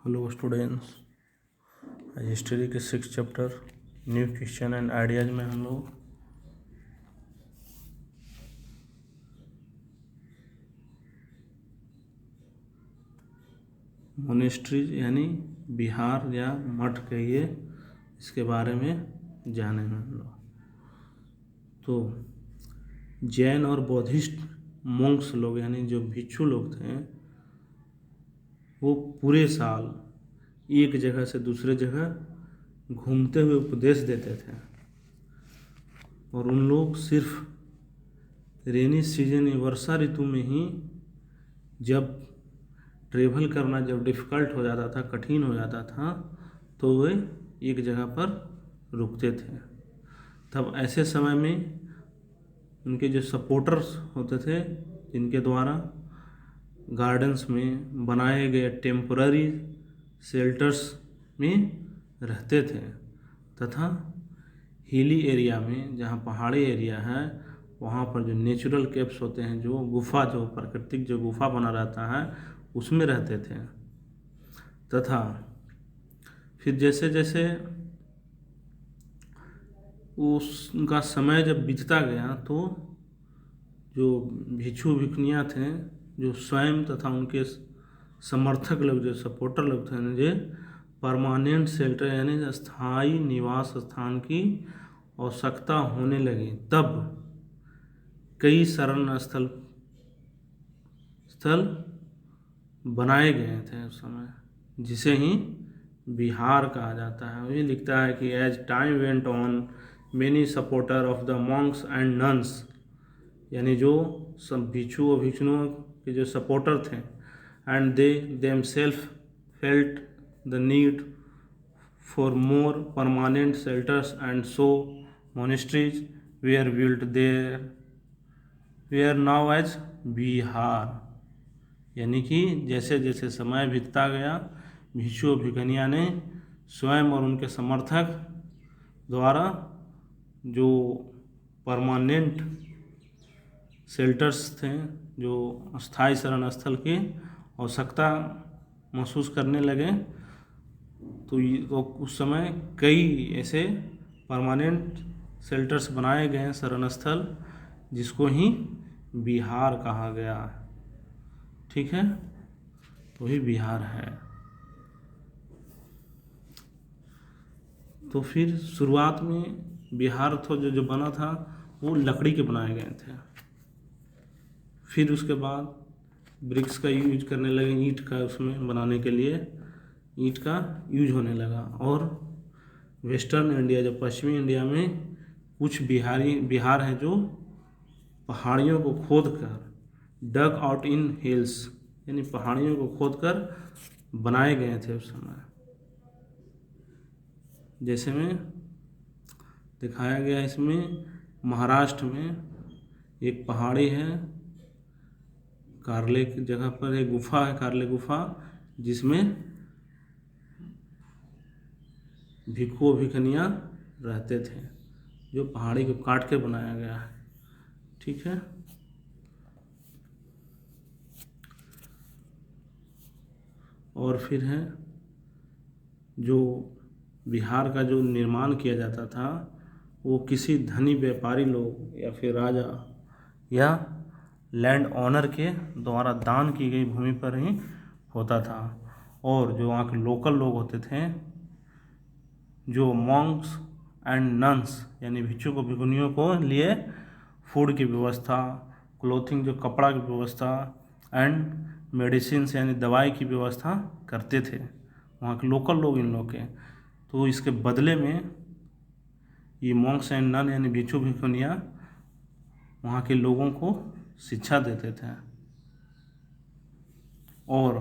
Hello students, history के 6 chapter new question and ideas में हम लोग मोनेस्ट्रीज यानी विहार या मठ कहिए, इसके बारे में जानेंगे हम लोग। तो जैन और बौद्धिस्ट मोंक्स लोग यानी जो भिक्षु लोग थे, वो पूरे साल एक जगह से दूसरे जगह घूमते हुए उपदेश देते थे। और उन लोग सिर्फ रेनी सीजन या वर्षा ऋतु में ही, जब ट्रेवल करना जब डिफ़िकल्ट हो जाता था, कठिन हो जाता था, तो वे एक जगह पर रुकते थे। तब ऐसे समय में उनके जो सपोर्टर्स होते थे, जिनके द्वारा गार्डन्स में बनाए गए टेम्पररी शेल्टर्स में रहते थे, तथा हिली एरिया में, जहाँ पहाड़ी एरिया है, वहाँ पर जो नेचुरल केव्स होते हैं, जो गुफा, जो प्राकृतिक जो गुफा बना रहता है, उसमें रहते थे। तथा फिर जैसे जैसे उसका समय जब बीतता गया, तो जो भिक्षु भिक्षुनियाँ थे, जो स्वयं तथा उनके समर्थक लोग, जो सपोर्टर लोग थे, जो परमानेंट शेल्टर यानी स्थायी निवास स्थान की आवश्यकता होने लगी, तब कई शरण स्थल बनाए गए थे उस समय, जिसे ही विहार कहा जाता है। वही लिखता है कि as time went on many supporter of the monks and nuns, यानी जो सब भिक्षु और भिक्षुओं के जो सपोर्टर थे, and they themselves felt the need for more permanent shelters, and so monasteries were built there where now as Bihar. यानी कि जैसे जैसे समय बीतता गया, भिक्षु और भिक्षुनियाँ ने स्वयं और उनके समर्थक द्वारा जो परमानेंट शेल्टर्स थे, जो अस्थायी शरण स्थल की आवश्यकता महसूस करने लगे, तो उस समय कई ऐसे परमानेंट शेल्टर्स बनाए गए शरण स्थल, जिसको ही बिहार कहा गया। ठीक है, वही बिहार है। तो फिर शुरुआत में बिहार तो जो बना था, वो लकड़ी के बनाए गए थे। फिर उसके बाद ब्रिक्स का यूज करने लगे, ईंट का उसमें बनाने के लिए ईंट का यूज होने लगा। और वेस्टर्न इंडिया, जो पश्चिमी इंडिया में कुछ बिहार हैं जो पहाड़ियों को खोद कर, डग आउट इन हिल्स, यानी पहाड़ियों को खोद कर बनाए गए थे उस समय। जैसे में दिखाया गया, इसमें महाराष्ट्र में एक पहाड़ी है, कार्ले की जगह पर एक गुफा है, कार्ले गुफा, जिसमें भिक्षु भिक्षुनियाँ रहते थे, जो पहाड़ी को काट के बनाया गया है। ठीक है, और फिर है जो बिहार का जो निर्माण किया जाता था, वो किसी धनी व्यापारी लोग या फिर राजा या लैंड ओनर के द्वारा दान की गई भूमि पर ही होता था। और जो वहाँ के लोकल लोग होते थे, जो मॉन्क्स एंड नन्स, यानी भिक्षु को भिक्षुनियों को लिए फूड की व्यवस्था, क्लोथिंग जो कपड़ा की व्यवस्था, एंड मेडिसिन यानी दवाई की व्यवस्था करते थे वहाँ के लोकल लोग इन लोग के। तो इसके बदले में ये मॉन्क्स एंड नन यानी भिक्षु भिक्षुनियाँ वहाँ के लोगों को शिक्षा देते थे। और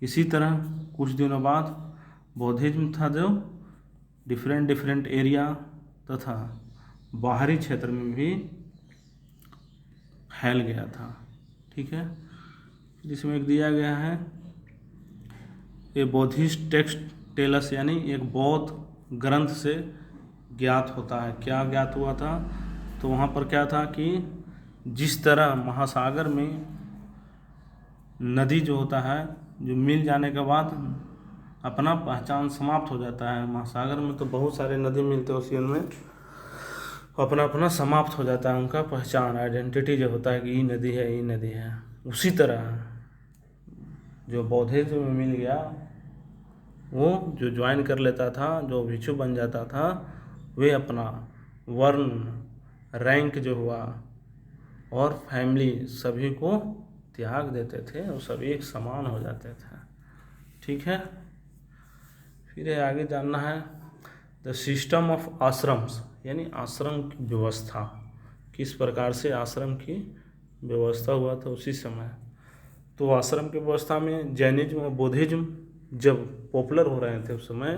इसी तरह कुछ दिनों बाद बौद्धिज्म था, जो डिफरेंट एरिया तथा बाहरी क्षेत्र में भी फैल गया था। ठीक है, जिसमें एक दिया गया है, ये बौद्धिस्ट टेक्स्ट टेलस, यानी एक बौद्ध ग्रंथ से ज्ञात होता है। क्या ज्ञात हुआ था? तो वहाँ पर क्या था कि जिस तरह महासागर में नदी जो होता है, जो मिल जाने के बाद अपना पहचान समाप्त हो जाता है। महासागर में तो बहुत सारे नदी मिलते हैं, ओशियन में अपना अपना समाप्त हो जाता है उनका पहचान, आइडेंटिटी जो होता है कि ये नदी है, ये नदी है। उसी तरह जो बौद्धिज्म में मिल गया, वो जो ज्वाइन कर लेता था, जो भिक्षु बन जाता था, वे अपना वर्ण, रैंक जो हुआ और फैमिली सभी को त्याग देते थे और सभी एक समान हो जाते थे। ठीक है, फिर आगे जानना है द सिस्टम ऑफ आश्रम्स, यानी आश्रम की व्यवस्था, किस प्रकार से आश्रम की व्यवस्था हुआ था उसी समय। तो आश्रम की व्यवस्था में जैनिज्म और बुद्धिज्म जब पॉपुलर हो रहे थे उस समय,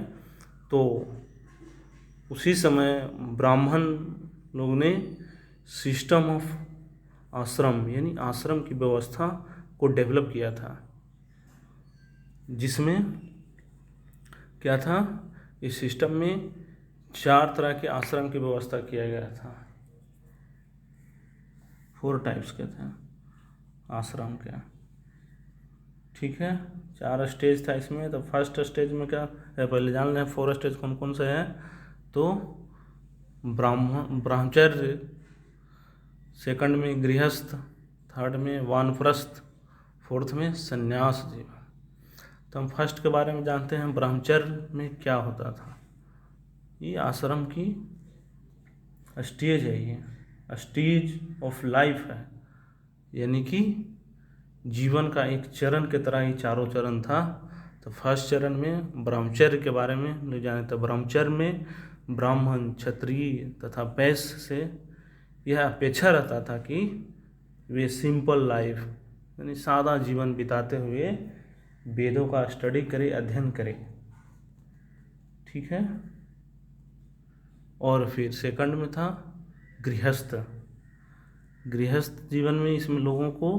तो उसी समय ब्राह्मण लोग ने सिस्टम ऑफ आश्रम यानी आश्रम की व्यवस्था को डेवलप किया था, जिसमें क्या था, इस सिस्टम में 4 तरह के आश्रम की व्यवस्था किया गया था। 4 टाइप्स के थे आश्रम के। ठीक है, 4 स्टेज था इसमें। तो फर्स्ट स्टेज में क्या है, पहले जान लें 4 स्टेज कौन कौन से हैं। तो ब्रह्मचर्य, सेकंड में गृहस्थ, थर्ड में वानप्रस्थ, फोर्थ में संन्यास जीवन। तो हम फर्स्ट के बारे में जानते हैं। ब्रह्मचर्य में क्या होता था, ये आश्रम की स्टेज है, ये स्टेज ऑफ लाइफ है, यानी कि जीवन का एक चरण के तरह ही चारों चरण था। तो फर्स्ट चरण में ब्रह्मचर्य के बारे में लोग जाने। तो ब्रह्मचर्य में ब्राह्मण, क्षत्रिय तथा वैश्य से यह अपेक्षा रहता था कि वे सिंपल लाइफ यानी सादा जीवन बिताते हुए वेदों का स्टडी करें, अध्ययन करें। ठीक है, और फिर सेकंड में था गृहस्थ। गृहस्थ जीवन में इसमें लोगों को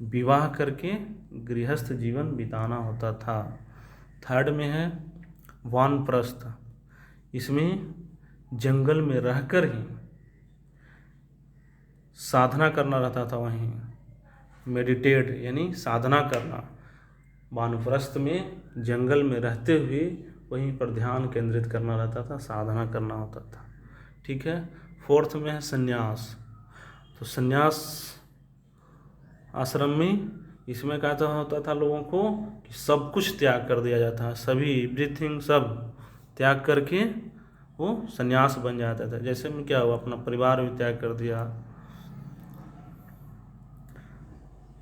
विवाह करके गृहस्थ जीवन बिताना होता था। थर्ड में है वानप्रस्थ, इसमें जंगल में रहकर ही साधना करना रहता था, वहीं मेडिटेट यानी साधना करना। वानप्रस्थ में जंगल में रहते हुए वहीं पर ध्यान केंद्रित करना रहता था, साधना करना होता था। ठीक है, फोर्थ में है संन्यास। तो संन्यास आश्रम में इसमें क्या होता था लोगों को कि सब कुछ त्याग कर दिया जाता है, सभी एवरीथिंग सब त्याग करके वो संन्यास बन जाता था। जैसे में क्या हुआ, अपना परिवार भी त्याग कर दिया,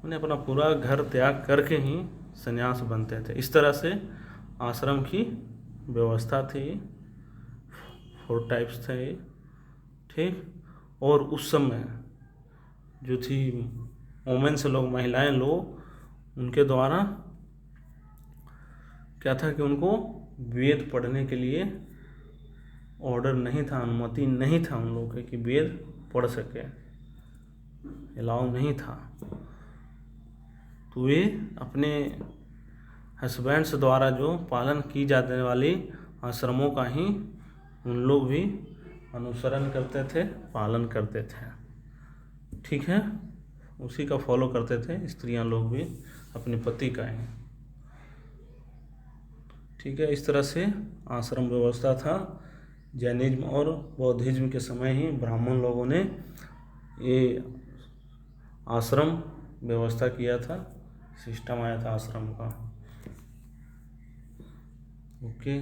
उन्हें अपना पूरा घर त्याग करके ही संन्यास बनते थे। इस तरह से आश्रम की व्यवस्था थी। 4 टाइप्स थे। ठीक, और उस समय जो थी वुमेन्स लोग, महिलाएं लोग, उनके द्वारा क्या था कि उनको वेद पढ़ने के लिए ऑर्डर नहीं था, अनुमति नहीं था उन लोगों के कि वेद पढ़ सके, अलाउ नहीं था। तो वे अपने हस्बैंड्स द्वारा जो पालन की जाने वाली आश्रमों का ही उन लोग भी अनुसरण करते थे, पालन करते थे। ठीक है, उसी का फॉलो करते थे स्त्रियां लोग भी, अपने पति का ही। ठीक है, इस तरह से आश्रम व्यवस्था था। जैनिज्म और बौद्धिज्म के समय ही ब्राह्मण लोगों ने ये आश्रम व्यवस्था किया था, सिस्टम आया था आश्रम का। ओके।